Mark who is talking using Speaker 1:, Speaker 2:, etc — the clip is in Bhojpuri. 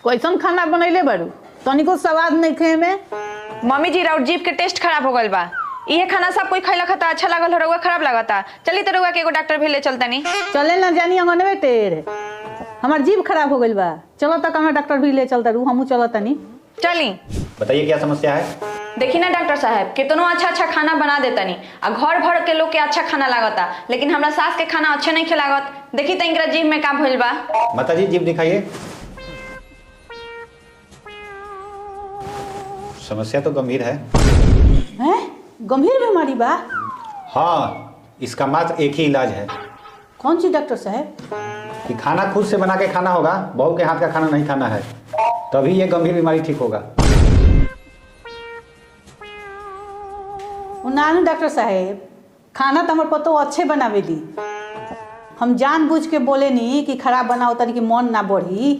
Speaker 1: कैसन खाना बनैले बारू? तनिको स्वाद नहीं खे में।
Speaker 2: मम्मी जी राउर जीभ के टेस्ट खराब हो गल बा। ये खाना सब कोई खैला खता अच्छा लागल, रउआ खराब लागता। चली तो रउआ के एगो डॉक्टर भेज ले चलता नहीं।
Speaker 1: चले ना जानी अंगनवे टेढ़, हमार जीभ खराब हो गइल बा। चलो तक हमें डॉक्टर भी ले चलता रू, हमू चलो तनी।
Speaker 2: चली।
Speaker 3: बताइए क्या समस्या है?
Speaker 2: देखी ना डॉक्टर साहब, कितनो अच्छा अच्छा खाना बना देता नहीं आ घर भर के लोग के अच्छा खाना लागता, लेकिन हमरा सास के खाना अच्छे नहीं खिलागत। देखी तो इनका जीभ में का भइल बा।
Speaker 3: माता जी जीभ दिखाइए। समस्या तो गंभीर है।
Speaker 1: हैं? गंभीर बीमारी बा?
Speaker 3: हाँ, इसका मात्र एक ही इलाज है।
Speaker 1: कौन सी डॉक्टर साहब?
Speaker 3: कि खाना खुद से बना के खाना होगा, बहू के हाथ का खाना नहीं खाना है, तभी ये गंभीर बीमारी ठीक होगा।
Speaker 1: नानू डॉक्टर साहब, खाना तो हमारे पतो अच्छे बनावेली। हम जानबूझ के बोले नहीं कि खराब बनाओ तनी कि मन ना बढ़ी।